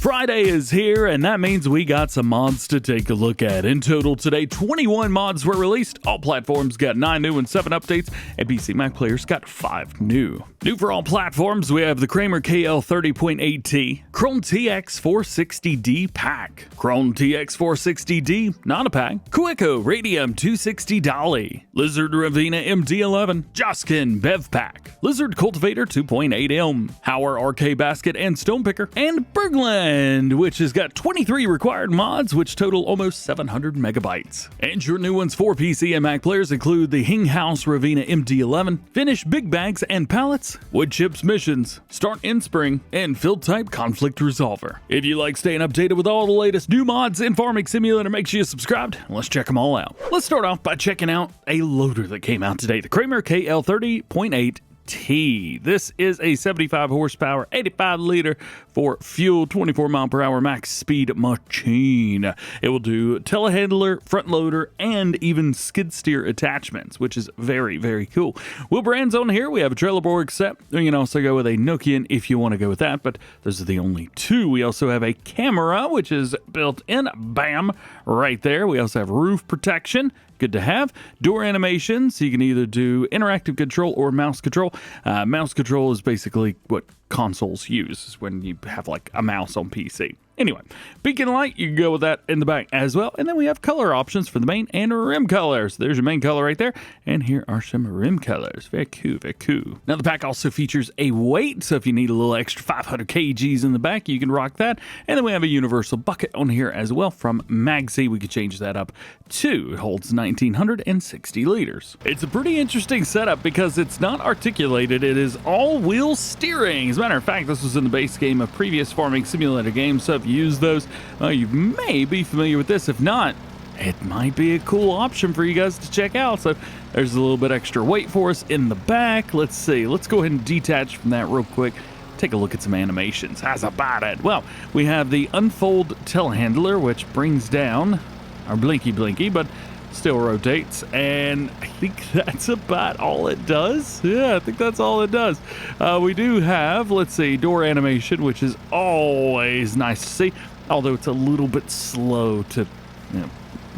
Friday is here, and that means we got some mods to take a look at. In total today, 21 mods were released. All platforms got 9 new and 7 updates, and PC Mac players got 5 new. New for all platforms, we have the Kramer KL30.8T, Krone TX 460D Pack, Krone TX 460D, not a pack, Kaweco Radium 260 Dolly, Lizard Ravenna MD11, Joskin Bev Pack, Lizard Cultivator 2.8M, Hauer RK Basket and Stone Picker, and Birgland, which has got 23 required mods, which total almost 700 megabytes. And your new ones for PC and Mac players include the Hinghaus Ravenna MD11, Finnish Big Bags and Pallets, Wood Chips Missions, Start in Spring, and FillType Conflict Resolver. If you like staying updated with all the latest new mods in Farming Simulator, make sure you're subscribed. Let's check them all out. Let's start off by checking out a loader that came out today, the Kramer KL30.8T. This is a 75 horsepower, 85 liter for fuel, 24 mile per hour max speed machine. It will do telehandler, front loader, and even skid steer attachments, which is very, very cool. Wheel brands on here, we have a trailer board set. You can also go with a Nokian if you want to go with that, but those are the only two. We also have a camera, which is built in, bam, right there. We also have roof protection. Good to have. Door animation, so you can either do interactive control or mouse control. Mouse control is basically what consoles use when you have like a mouse on PC. Anyway, beacon light, you can go with that in the back as well. And then we have color options for the main and rim colors. There's your main color right there. And here are some rim colors. Very cool, very cool. Now the pack also features a weight. So if you need a little extra 500 kgs in the back, you can rock that. And then we have a universal bucket on here as well from Magsy. We could change that up too. It holds 1960 liters. It's a pretty interesting setup because it's not articulated. It is all wheel steering. As a matter of fact, this was in the base game of previous Farming Simulator games. So if you use those, you may be familiar with this. If not, it might be a cool option for you guys to check out. So there's a little bit extra weight for us in the back. Let's see. Let's go ahead and detach from that real quick. Take a look at some animations. How's about it? Well, we have the unfold telehandler, which brings down our blinky, but still rotates, and I think that's about all it does. Yeah, I think that's all it does. We do have, let's see, door animation, which is always nice to see, although it's a little bit slow to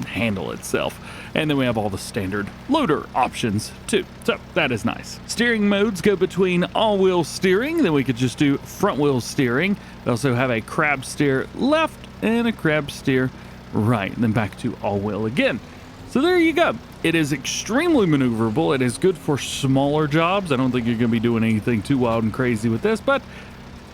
handle itself. And then we have all the standard loader options too, so that is nice. Steering modes go between all-wheel steering, then we could just do front-wheel steering. We also have a crab steer left and a crab steer right, and then back to all-wheel again. So there you go. It is extremely maneuverable. It is good for smaller jobs. I don't think you're going to be doing anything too wild and crazy with this, but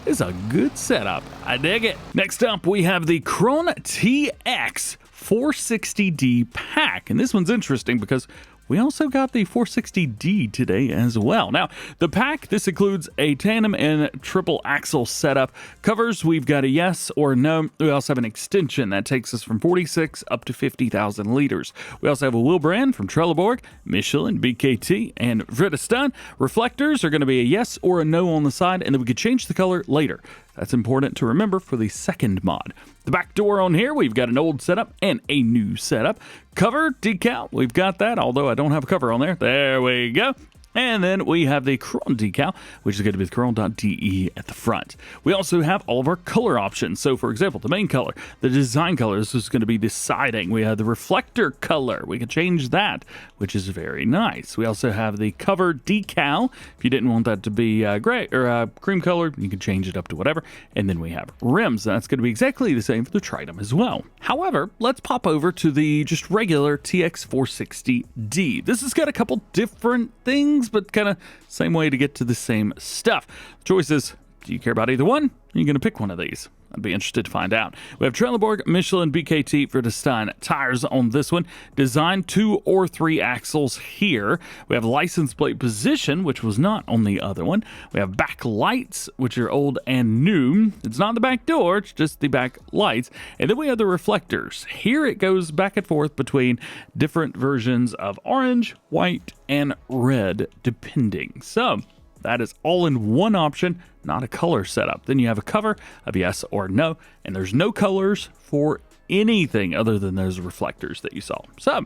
it's a good setup. I dig it. Next up, we have the Krone TX 460D Pack. And this one's interesting because we also got the 460D today as well. Now, the pack, this includes a tandem and triple axle setup. Covers, we've got a yes or no. We also have an extension that takes us from 46 up to 50,000 liters. We also have a wheel brand from Trelleborg, Michelin, BKT, and Vredestein. Reflectors are going to be a yes or a no on the side, and then we could change the color later. That's important to remember for the second mod. The back door on here, we've got an old setup and a new setup. Cover, decal, we've got that, although I don't have a cover on there. There we go. And then we have the Krone decal, which is going to be the Krone.de at the front. We also have all of our color options. So, for example, the main color, the design color, this is going to be the siding. We have the reflector color. We can change that, which is very nice. We also have the cover decal. If you didn't want that to be gray or cream colored, you can change it up to whatever. And then we have rims. That's going to be exactly the same for the Tridem as well. However, let's pop over to the just regular TX 460D. This has got a couple different things, but kind of same way to get to the same stuff. The choice is, do you care about either one? Are you going to pick one of these? I'd be interested to find out. We have Trelleborg, Michelin, BKT, Vredestein tires on this one. Design 2 or 3 axles here. We have license plate position, which was not on the other one. We have back lights, which are old and new. It's not the back door, it's just the back lights. And then we have the reflectors. Here it goes back and forth between different versions of orange, white, and red, depending. So that is all in one option, not a color setup. Then you have a cover of yes or no, and there's no colors for anything other than those reflectors that you saw. So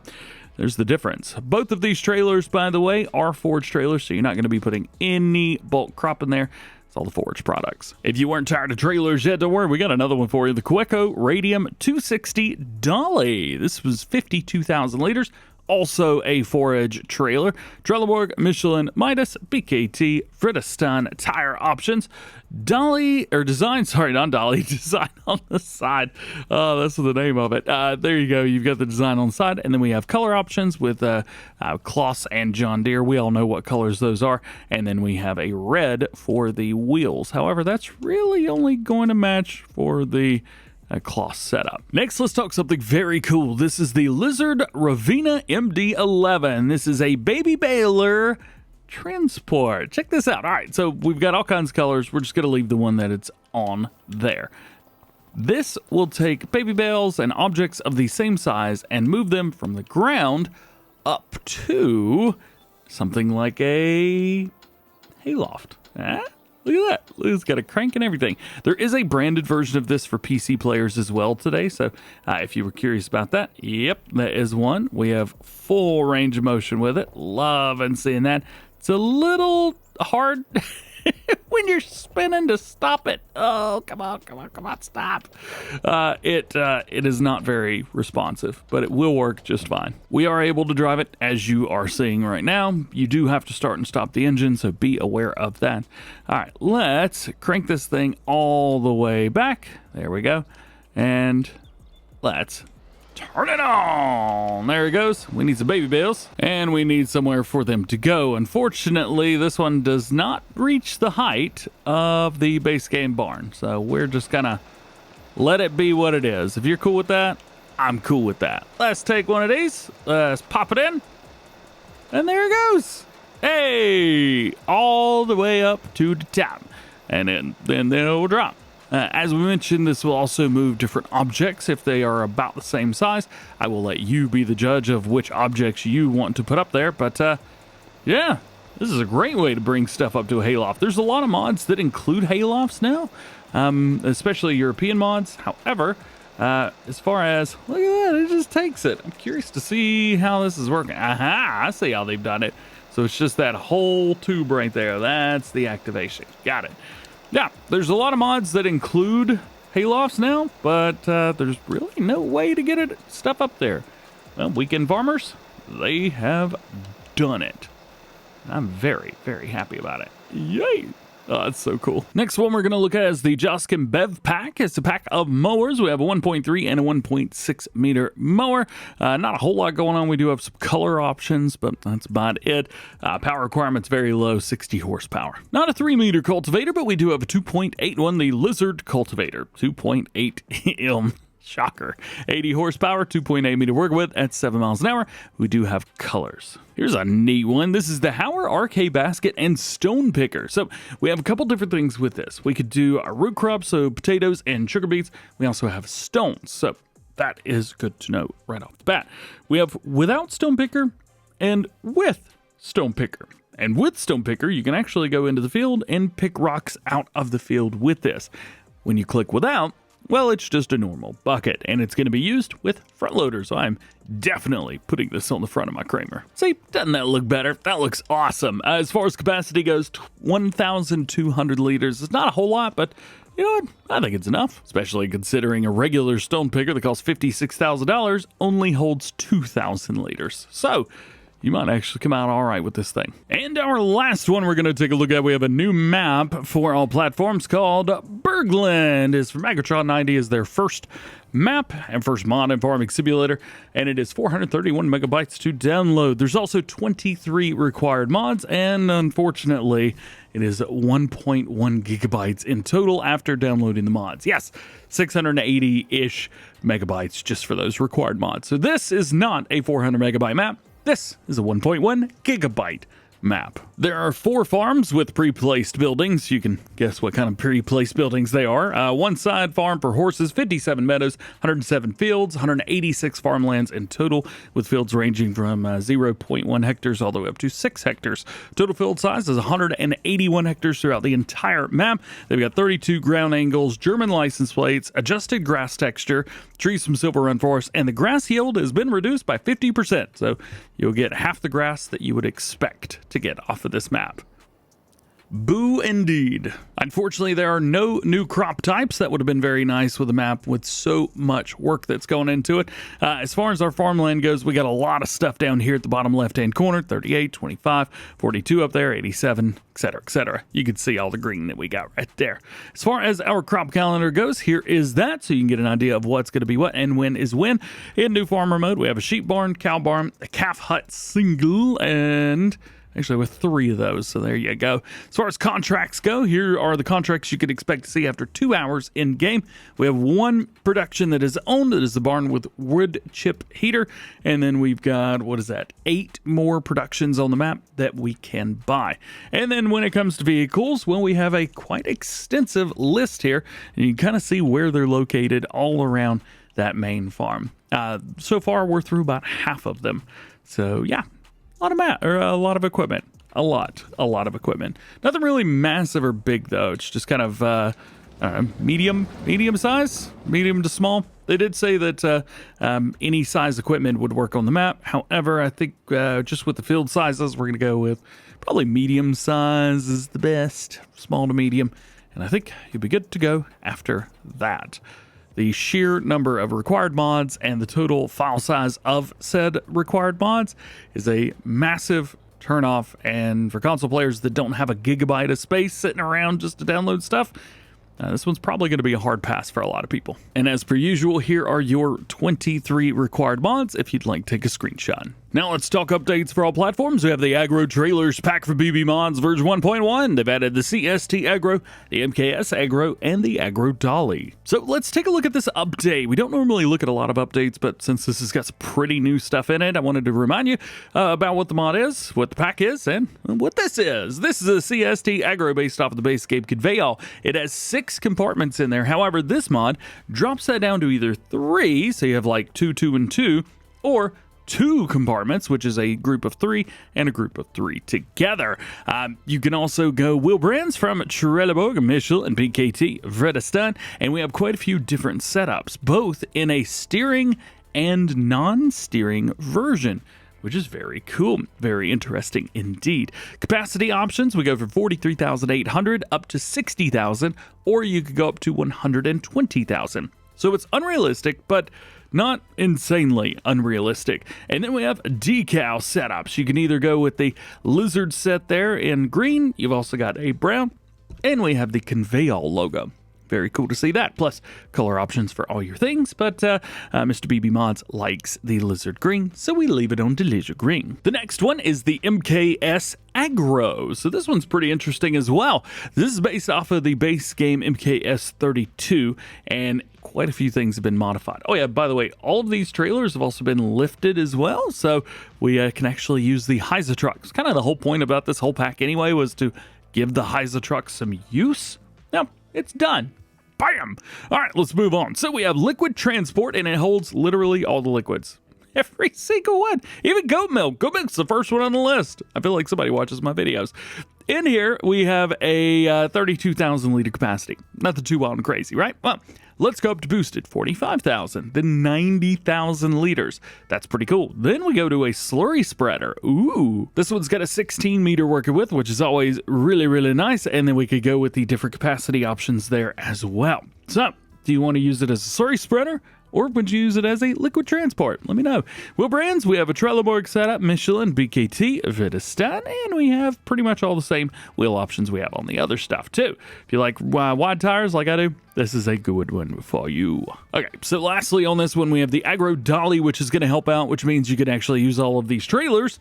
there's the difference. Both of these trailers, by the way, are forged trailers, so you're not going to be putting any bulk crop in there. It's all the forage products. If you weren't tired of trailers yet, don't worry, we got another one for you. The Kaweco Radium 260 Dolly. This was 52,000 liters. Also a forage trailer. Trelleborg, Michelin, Midas, BKT, Vredestein tire options. Dolly, or design, sorry, not Dolly, design on the side. That's the name of it. There you go. You've got the design on the side. And then we have color options with Kloss and John Deere. We all know what colors those are. And then we have a red for the wheels. However, that's really only going to match for the Kloss setup. Next, let's talk something very cool. This is the Lizard Ravenna MD11. This is a baby baler transport. Check this out. All right, so we've got all kinds of colors. We're just going to leave the one that it's on there. This will take baby bales and objects of the same size and move them from the ground up to something like a hayloft. Look at that. It's got a crank and everything. There is a branded version of this for PC players as well today. So if you were curious about that, yep, that is one. We have full range of motion with it. Loving seeing that. It's a little hard when you're spinning to stop it. Oh, come on, stop. It is not very responsive, but it will work just fine. We are able to drive it as you are seeing right now. You do have to start and stop the engine, so be aware of that. All right, let's crank this thing all the way back. There we go. And let's turn it on. There it goes. We need some baby bales and we need somewhere for them to go. Unfortunately, this one does not reach the height of the base game barn. So we're just gonna let it be what it is. If you're cool with that, I'm cool with that. Let's take one of these. Let's pop it in. And there it goes. Hey, all the way up to the top. And then it will drop. As we mentioned, this will also move different objects if they are about the same size. I will let you be the judge of which objects you want to put up there. But yeah, this is a great way to bring stuff up to a hayloft. There's a lot of mods that include haylofts now, especially European mods. However, as far as, look at that, it just takes it. I'm curious to see how this is working. Aha, I see how they've done it. So it's just that whole tube right there. That's the activation. Got it. Yeah, there's a lot of mods that include haylofts now, but there's really no way to get it stuff up there. Well, Weekend Farmers, they have done it. I'm very, very happy about it. Yay! Oh, that's so cool. Next one we're going to look at is the Joskin Bev Pack. It's a pack of mowers. We have a 1.3 and a 1.6 meter mower. Not a whole lot going on. We do have some color options, but that's about it. Power requirement's very low, 60 horsepower. Not a 3 meter cultivator, but we do have a 2.8 one, the Lizard Cultivator. 2.8 shocker. 80 horsepower, 2.8 meter work width at 7 miles an hour. We do have colors. Here's a neat one. This is the Hauer RK basket and stone picker. So we have a couple different things with this. We could do our root crops, so potatoes and sugar beets. We also have stones. So that is good to know right off the bat. We have without stone picker and with stone picker. And with stone picker, you can actually go into the field and pick rocks out of the field with this. When you click without, well, it's just a normal bucket, and it's going to be used with front loaders. So I'm definitely putting this on the front of my Kramer. See, doesn't that look better? That looks awesome. As far as capacity goes, 1,200 liters. It's not a whole lot, but you know what? I think it's enough, especially considering a regular stone picker that costs $56,000 only holds 2,000 liters. So you might actually come out all right with this thing. And our last one we're going to take a look at, we have a new map for all platforms called Birgland. It's from Agrotron 90 is their first map and first mod and farming simulator, and it is 431 megabytes to download. There's also 23 required mods, and unfortunately, it is 1.1 gigabytes in total after downloading the mods. Yes, 680-ish megabytes just for those required mods. So this is not a 400 megabyte map. This is a 1.1 gigabyte map. There are 4 farms with pre-placed buildings. You can guess what kind of pre-placed buildings they are. One side farm for horses, 57 meadows, 107 fields, 186 farmlands in total, with fields ranging from 0.1 hectares all the way up to 6 hectares. Total field size is 181 hectares throughout the entire map. They've got 32 ground angles, German license plates, adjusted grass texture, trees from Silver Run Forest, and the grass yield has been reduced by 50%. So you'll get half the grass that you would expect to get off of this map. Boo indeed. Unfortunately, there are no new crop types. That would have been very nice with a map with so much work that's going into it. As far as our farmland goes, we got a lot of stuff down here at the bottom left-hand corner, 38, 25, 42 up there, 87, etc., etc. You can see all the green that we got right there. As far as our crop calendar goes, here is that, so you can get an idea of what's going to be what and when is when. In new farmer mode, we have a sheep barn, cow barn, a calf hut single, and actually with 3 of those, so there you go. As far as contracts go, here are the contracts you can expect to see after 2 hours in game. We have 1 production that is owned, that is the barn with wood chip heater, and then we've got, 8 more productions on the map that we can buy. And then when it comes to vehicles, well, we have a quite extensive list here, and you can kind of see where they're located all around that main farm. So far, we're through about half of them. So yeah, a lot of equipment. A lot of equipment. Nothing really massive or big though. It's just kind of medium size, medium to small. They did say that any size equipment would work on the map. However, I think just with the field sizes, we're going to go with probably medium size is the best, small to medium, and I think you'll be good to go after that. The sheer number of required mods and the total file size of said required mods is a massive turnoff. And for console players that don't have a gigabyte of space sitting around just to download stuff, this one's probably going to be a hard pass for a lot of people. And as per usual, here are your 23 required mods if you'd like to take a screenshot. Now let's talk updates for all platforms. We have the Agro Trailers Pack for BB Mods version 1.1. They've added the CST Agro, the MKS Agro, and the Agro Dolly. So let's take a look at this update. We don't normally look at a lot of updates, but since this has got some pretty new stuff in it, I wanted to remind you about what the mod is, what the pack is, and what this is. This is a CST Agro based off of the base Cape Conveyor. It has 6 compartments in there. However, this mod drops that down to either 3, so you have like 2, 2, and 2, or 2 compartments, which is a group of 3 and a group of 3 together. You can also go wheel brands from Trelleborg, Michel, and BKT, Vredestein, and we have quite a few different setups, both in a steering and non-steering version, which is very cool, very interesting indeed. Capacity options, we go from 43,800 up to 60,000, or you could go up to 120,000. So it's unrealistic, but not insanely unrealistic. And then we have decal setups. You can either go with the lizard set there in green, you've also got a brown, and we have the Conveyor logo. Very cool to see that. Plus color options for all your things, but Mr. BB Mods likes the lizard green, so we leave it on the lizard green. The next one is the MKS Agro. So this one's pretty interesting as well. This is based off of the base game MKS 32, and quite a few things have been modified. Oh yeah, by the way, all of these trailers have also been lifted as well, so we can actually use the Hisa trucks. Kind of the whole point about this whole pack anyway was to give the Hisa truck some use. Now, it's done. Bam! All right, let's move on. So we have liquid transport, and it holds literally all the liquids. Every single one. Even goat milk. Goat milk's the first one on the list. I feel like somebody watches my videos. In here, we have a 32,000 liter capacity. Nothing too wild and crazy, right? Well, let's go up to boosted, 45,000, then 90,000 liters. That's pretty cool. Then we go to a slurry spreader. Ooh, this one's got a 16 meter working with, which is always really, really nice. And then we could go with the different capacity options there as well. So, do you want to use it as a slurry spreader, or would you use it as a liquid transport? Let me know. Wheel brands, we have a Trelleborg setup, Michelin, BKT, Vredestein, and we have pretty much all the same wheel options we have on the other stuff too. If you like wide tires like I do, this is a good one for you. Okay, so lastly on this one, we have the Agro Dolly, which is going to help out, which means you can actually use all of these trailers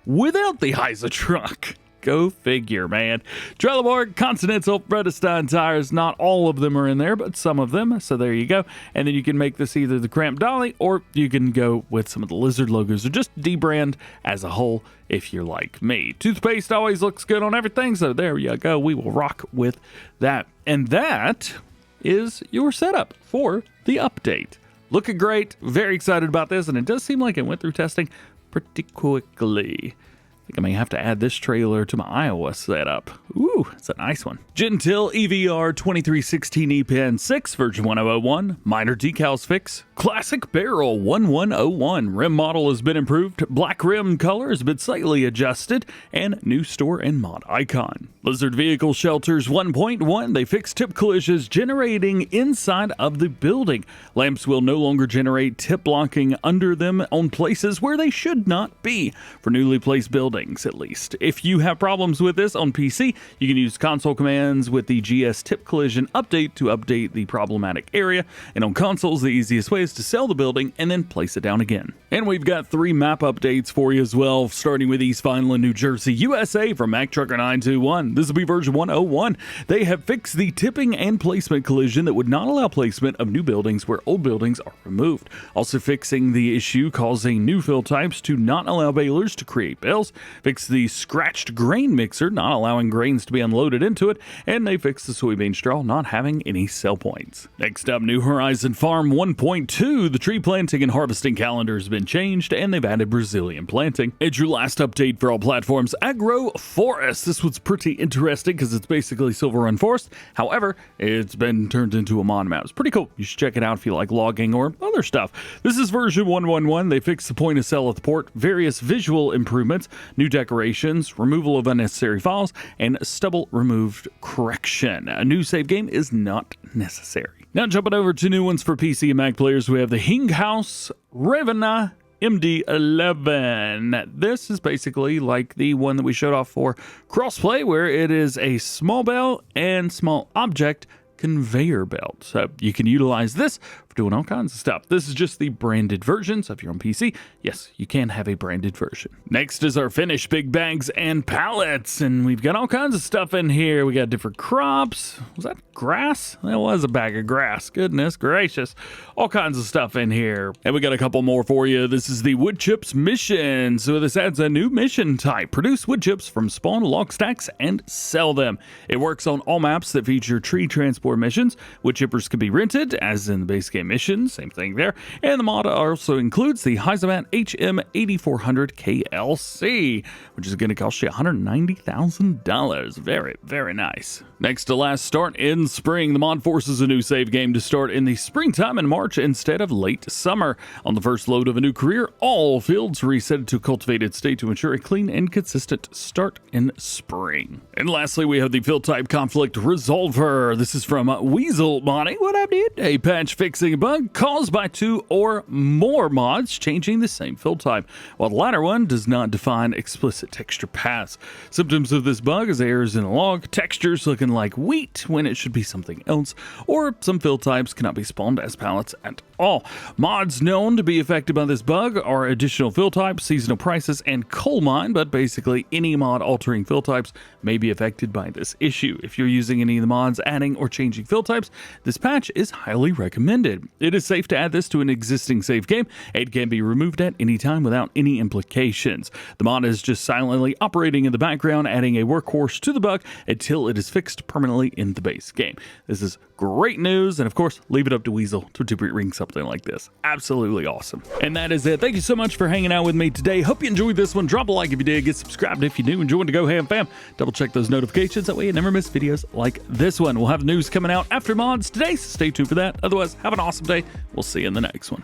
without the Hisa truck. Go figure, man. Trelleborg, Continental, Vredestein tires. Not all of them are in there, but some of them. So there you go. And then you can make this either the Cramp Dolly, or you can go with some of the lizard logos, or just debrand as a whole if you're like me. Toothpaste always looks good on everything, so there you go. We will rock with that. And that is your setup for the update. Looking great. Very excited about this, and it does seem like it went through testing pretty quickly. think I may have to add this trailer to my Iowa setup. Ooh, it's a nice one. Jeantil EVR 2316E-Pen6 version 1001, minor decals fix. Classic barrel 1101, rim model has been improved, black rim color has been slightly adjusted, and new store and mod icon. Blizzard vehicle shelters 1.1, they fixed tip collisions generating inside of the building. Lamps will no longer generate tip blocking under them on places where they should not be, for newly placed buildings at least. If you have problems with this on PC, you can use console commands with the GS tip collision update to update the problematic area, and on consoles the easiest way is to sell the building and then place it down again. And we've got 3 map updates for you as well, starting with East Vineland, New Jersey, USA from Mac Trucker 921. This will be version 101. They have fixed the tipping and placement collision that would not allow placement of new buildings where old buildings are removed. Also fixing the issue causing new fill types to not allow balers to create bales. Fix the scratched grain mixer, not allowing grains to be unloaded into it. And they fixed the soybean straw not having any sell points. Next up, New Horizon Farm 1.2. The tree planting and harvesting calendar has been changed, and they've added Brazilian planting. It's your last update for all platforms, AgroForests. This one's pretty interesting because it's basically Silver Run Forest. However, it's been turned into a mod map. It's pretty cool. You should check it out if you like logging or other stuff. This is version 111. They fixed the point of sale at the port, various visual improvements, new decorations, removal of unnecessary files, and stubble removed correction. A new save game is not necessary. Now jumping over to new ones for PC and Mac players, we have the Hinghaus Ravenna MD11. This is basically like the one that we showed off for crossplay, where it is a small belt and small object conveyor belt. So you can utilize this for doing all kinds of stuff. This is just the branded version, so if you're on PC, yes, you can have a branded version. Next is our Finnish big bags and pallets, and we've got all kinds of stuff in here. We got different crops. Was that grass? That was a bag of grass. Goodness gracious. All kinds of stuff in here. And we got a couple more for you. This is the wood chips mission. So this adds a new mission type. Produce wood chips from spawn log stacks and sell them. It works on all maps that feature tree transport missions. Wood chippers can be rented, as in the base game mission, same thing there. And the mod also includes the Hauer HM8400 KLC, which is going to cost you $190,000. Very, very nice. Next to last, start in spring. The mod forces a new save game to start in the springtime in March instead of late summer. On the first load of a new career, all fields reset to cultivated state to ensure a clean and consistent start in spring. And lastly, we have the FillType conflict resolver. This is from Weasel Modding. What up, dude? A patch fixing a bug caused by 2 or more mods changing the same fill type, while the latter one does not define explicit texture paths. Symptoms of this bug is errors in the log, textures looking like wheat when it should be something else, or some fill types cannot be spawned as pallets at all. Mods known to be affected by this bug are additional fill types, seasonal prices, and coal mine, but basically any mod altering fill types may be affected by this issue. If you're using any of the mods adding or changing fill types, this patch is highly recommended. It is safe to add this to an existing save game. It can be removed at any time without any implications. The mod is just silently operating in the background, adding a workhorse to the bug until it is fixed permanently in the base game. This is great news, and of course, leave it up to Weasel to bring something like this. Absolutely awesome. And that is it. Thank you so much for hanging out with me today. Hope you enjoyed this one. Drop a like if you did. Get subscribed if you do. And join the DjGoHam fam. Double check those notifications. That way you never miss videos like this one. We'll have news coming out after mods today, so stay tuned for that. Otherwise, have an awesome day. We'll see you in the next one.